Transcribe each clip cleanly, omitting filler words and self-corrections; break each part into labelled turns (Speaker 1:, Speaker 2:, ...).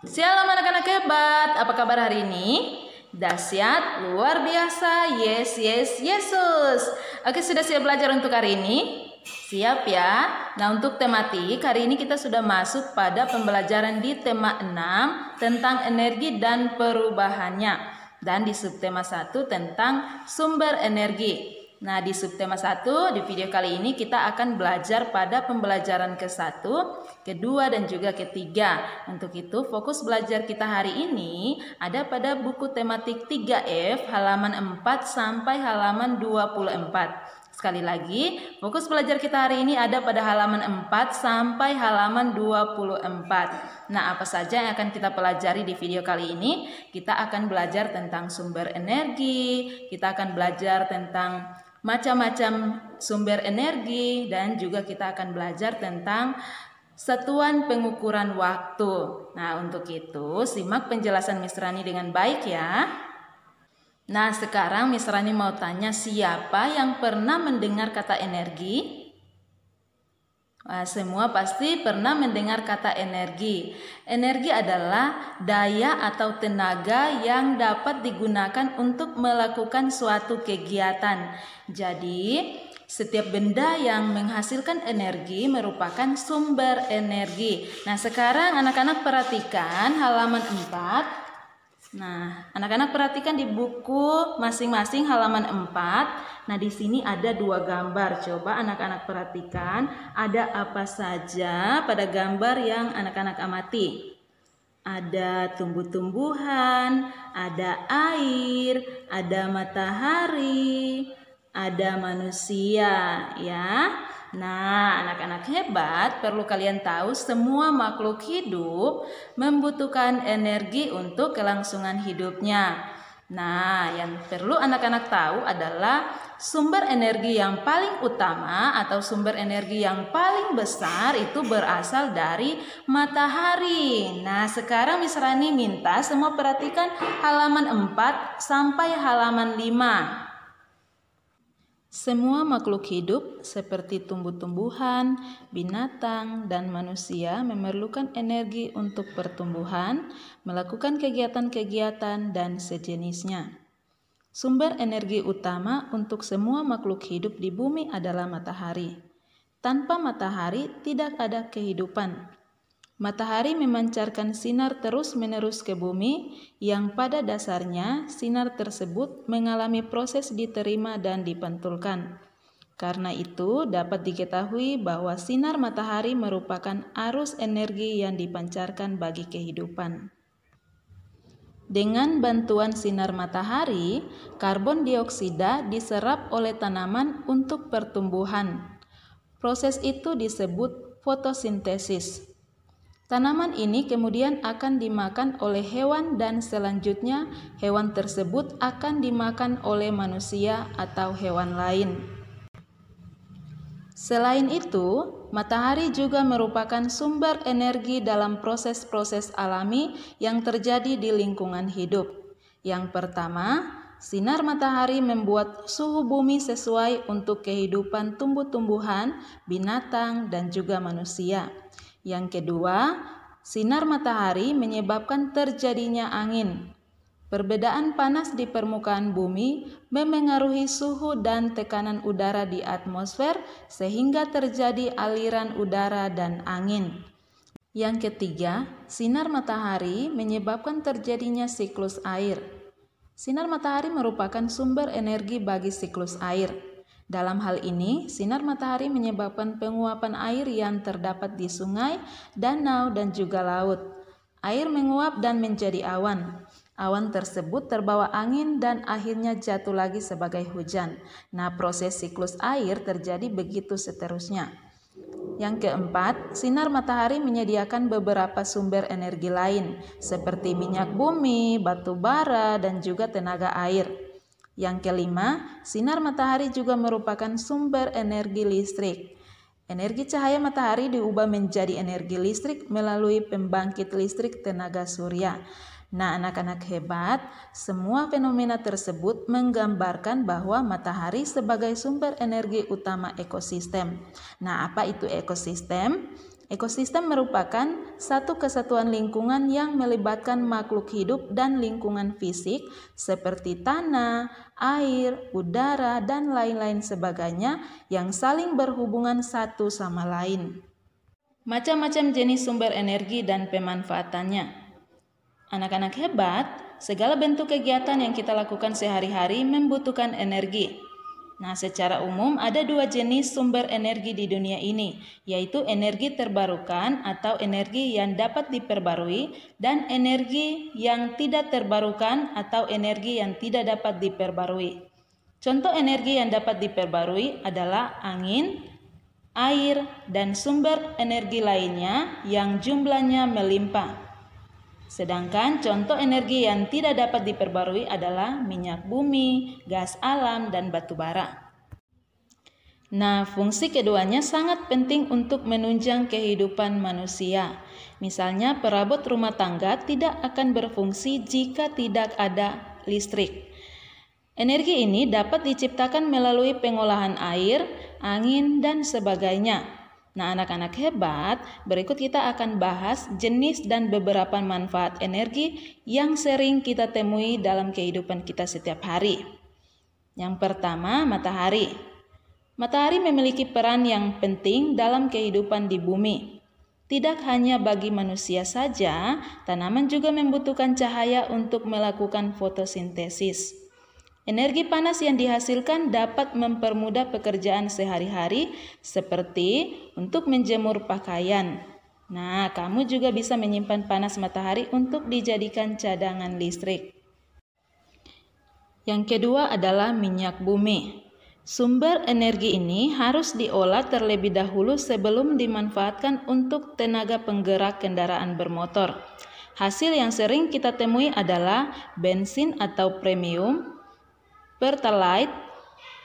Speaker 1: Shalom anak-anak hebat, apa kabar hari ini? Dahsyat, luar biasa, yes, Yesus. Oke, sudah siap belajar untuk hari ini? Siap ya? Nah, untuk tematik, hari ini kita sudah masuk pada pembelajaran di tema 6 tentang energi dan perubahannya. Dan di subtema 1 tentang sumber energi. Nah, di subtema 1 di video kali ini kita akan belajar pada pembelajaran ke-1, kedua dan juga ketiga. Untuk itu fokus belajar kita hari ini ada pada buku tematik 3F halaman 4 sampai halaman 24. Sekali lagi, fokus belajar kita hari ini ada pada halaman 4 sampai halaman 24. Nah, apa saja yang akan kita pelajari di video kali ini? Kita akan belajar tentang sumber energi, kita akan belajar tentang macam-macam sumber energi, dan juga kita akan belajar tentang satuan pengukuran waktu. Nah, untuk itu simak penjelasan Miss Rani dengan baik ya. Nah, sekarang Miss Rani mau tanya, siapa yang pernah mendengar kata energi? Nah, semua pasti pernah mendengar kata energi. Energi adalah daya atau tenaga yang dapat digunakan untuk melakukan suatu kegiatan. Jadi, setiap benda yang menghasilkan energi merupakan sumber energi. Nah, sekarang anak-anak perhatikan halaman 4. Nah, anak-anak perhatikan di buku masing-masing halaman 4. Nah, di sini ada 2 gambar. Coba anak-anak perhatikan ada apa saja pada gambar yang anak-anak amati. Ada tumbuh-tumbuhan, ada air, ada matahari, ada manusia, ya. Nah, anak-anak hebat, perlu kalian tahu semua makhluk hidup membutuhkan energi untuk kelangsungan hidupnya. Nah, yang perlu anak-anak tahu adalah sumber energi yang paling utama atau sumber energi yang paling besar itu berasal dari matahari. Nah, sekarang Miss Rani minta semua perhatikan halaman 4 sampai halaman 5. Semua makhluk hidup seperti tumbuh-tumbuhan, binatang, dan manusia memerlukan energi untuk pertumbuhan, melakukan kegiatan-kegiatan, dan sejenisnya. Sumber energi utama untuk semua makhluk hidup di bumi adalah matahari. Tanpa matahari tidak ada kehidupan. Matahari memancarkan sinar terus-menerus ke bumi, yang pada dasarnya sinar tersebut mengalami proses diterima dan dipantulkan. Karena itu, dapat diketahui bahwa sinar matahari merupakan arus energi yang dipancarkan bagi kehidupan. Dengan bantuan sinar matahari, karbon dioksida diserap oleh tanaman untuk pertumbuhan. Proses itu disebut fotosintesis. Tanaman ini kemudian akan dimakan oleh hewan dan selanjutnya hewan tersebut akan dimakan oleh manusia atau hewan lain. Selain itu, matahari juga merupakan sumber energi dalam proses-proses alami yang terjadi di lingkungan hidup. Yang pertama, sinar matahari membuat suhu bumi sesuai untuk kehidupan tumbuh-tumbuhan, binatang, dan juga manusia. Yang kedua, sinar matahari menyebabkan terjadinya angin. Perbedaan panas di permukaan bumi memengaruhi suhu dan tekanan udara di atmosfer sehingga terjadi aliran udara dan angin. Yang ketiga, sinar matahari menyebabkan terjadinya siklus air. Sinar matahari merupakan sumber energi bagi siklus air. Dalam hal ini, sinar matahari menyebabkan penguapan air yang terdapat di sungai, danau, dan juga laut. Air menguap dan menjadi awan. Awan tersebut terbawa angin dan akhirnya jatuh lagi sebagai hujan. Nah, proses siklus air terjadi begitu seterusnya. Yang keempat, sinar matahari menyediakan beberapa sumber energi lain, seperti minyak bumi, batu bara, dan juga tenaga air. Yang kelima, sinar matahari juga merupakan sumber energi listrik. Energi cahaya matahari diubah menjadi energi listrik melalui pembangkit listrik tenaga surya. Nah, anak-anak hebat, semua fenomena tersebut menggambarkan bahwa matahari sebagai sumber energi utama ekosistem. Nah, apa itu ekosistem? Ekosistem merupakan satu kesatuan lingkungan yang melibatkan makhluk hidup dan lingkungan fisik seperti tanah, air, udara, dan lain-lain sebagainya yang saling berhubungan satu sama lain. Macam-macam jenis sumber energi dan pemanfaatannya. Anak-anak hebat, segala bentuk kegiatan yang kita lakukan sehari-hari membutuhkan energi. Nah, secara umum ada dua jenis sumber energi di dunia ini, yaitu energi terbarukan atau energi yang dapat diperbarui dan energi yang tidak terbarukan atau energi yang tidak dapat diperbarui. Contoh energi yang dapat diperbarui adalah angin, air, dan sumber energi lainnya yang jumlahnya melimpah. Sedangkan contoh energi yang tidak dapat diperbarui adalah minyak bumi, gas alam, dan batu bara. Nah, fungsi keduanya sangat penting untuk menunjang kehidupan manusia. Misalnya, perabot rumah tangga tidak akan berfungsi jika tidak ada listrik. Energi ini dapat diciptakan melalui pengolahan air, angin, dan sebagainya. Nah, anak-anak hebat, berikut kita akan bahas jenis dan beberapa manfaat energi yang sering kita temui dalam kehidupan kita setiap hari. Yang pertama, matahari. Matahari memiliki peran yang penting dalam kehidupan di bumi. Tidak hanya bagi manusia saja, tanaman juga membutuhkan cahaya untuk melakukan fotosintesis. Energi panas yang dihasilkan dapat mempermudah pekerjaan sehari-hari seperti untuk menjemur pakaian. Nah, kamu juga bisa menyimpan panas matahari untuk dijadikan cadangan listrik. Yang kedua adalah minyak bumi. Sumber energi ini harus diolah terlebih dahulu sebelum dimanfaatkan untuk tenaga penggerak kendaraan bermotor. Hasil yang sering kita temui adalah bensin atau premium, Pertalite,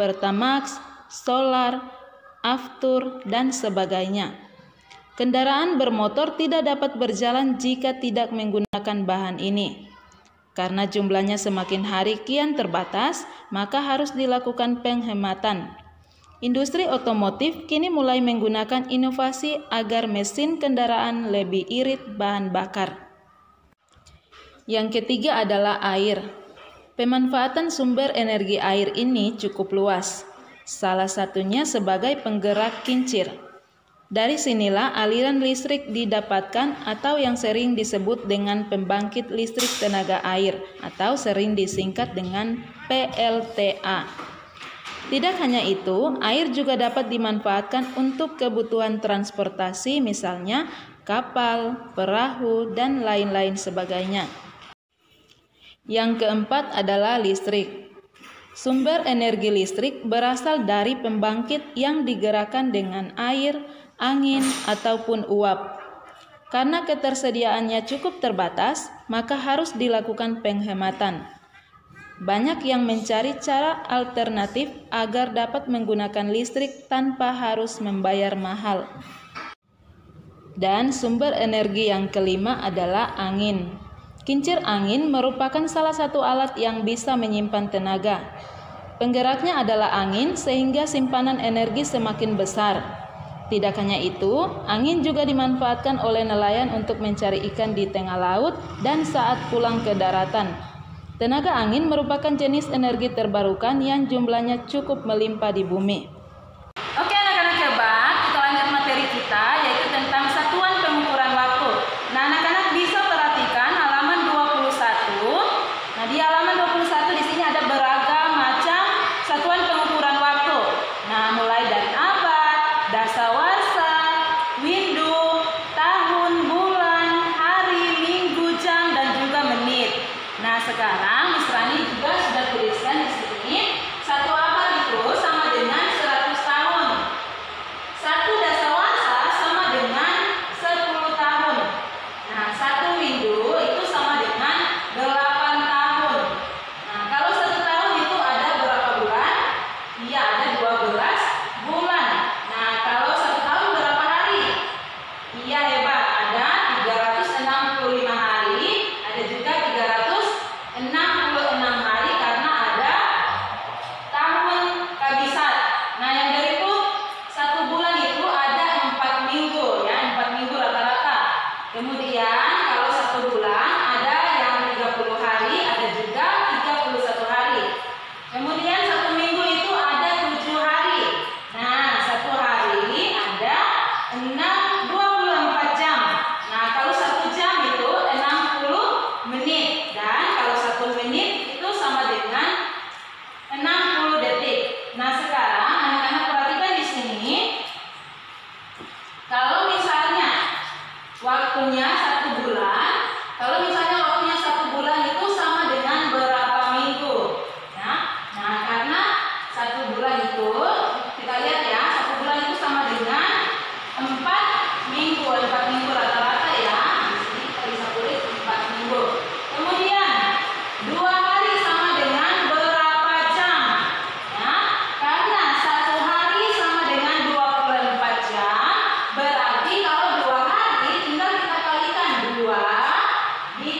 Speaker 1: Pertamax, solar, aftur, dan sebagainya. Kendaraan bermotor tidak dapat berjalan jika tidak menggunakan bahan ini. Karena jumlahnya semakin hari kian terbatas, maka harus dilakukan penghematan. Industri otomotif kini mulai menggunakan inovasi agar mesin kendaraan lebih irit bahan bakar. Yang ketiga adalah air. Pemanfaatan sumber energi air ini cukup luas. Salah satunya sebagai penggerak kincir. Dari sinilah aliran listrik didapatkan atau yang sering disebut dengan pembangkit listrik tenaga air atau sering disingkat dengan PLTA. Tidak hanya itu, air juga dapat dimanfaatkan untuk kebutuhan transportasi misalnya kapal, perahu, dan lain-lain sebagainya. Yang keempat adalah listrik. Sumber energi listrik berasal dari pembangkit yang digerakkan dengan air, angin, ataupun uap. Karena ketersediaannya cukup terbatas, maka harus dilakukan penghematan. Banyak yang mencari cara alternatif agar dapat menggunakan listrik tanpa harus membayar mahal. Dan sumber energi yang kelima adalah angin. Kincir angin merupakan salah satu alat yang bisa menyimpan tenaga. Penggeraknya adalah angin sehingga simpanan energi semakin besar. Tidak hanya itu, angin juga dimanfaatkan oleh nelayan untuk mencari ikan di tengah laut dan saat pulang ke daratan. Tenaga angin merupakan jenis energi terbarukan yang jumlahnya cukup melimpah di bumi. Oke anak-anak hebat, kita lanjut materi kita yaitu tentang satuan pengukuran waktu. Nah, anak-anak bisa perhatikan halaman 21. Nah, di halaman 21 di sini ada beragam macam satuan pengukuran waktu. Nah, mulai dari abad, dasawarsa, windu, tahun, bulan, hari, minggu, jam, dan juga menit. Nah, sekarang Miss Rani juga sudah tuliskan di sini 1 abad itu sama dengan 100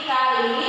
Speaker 1: kali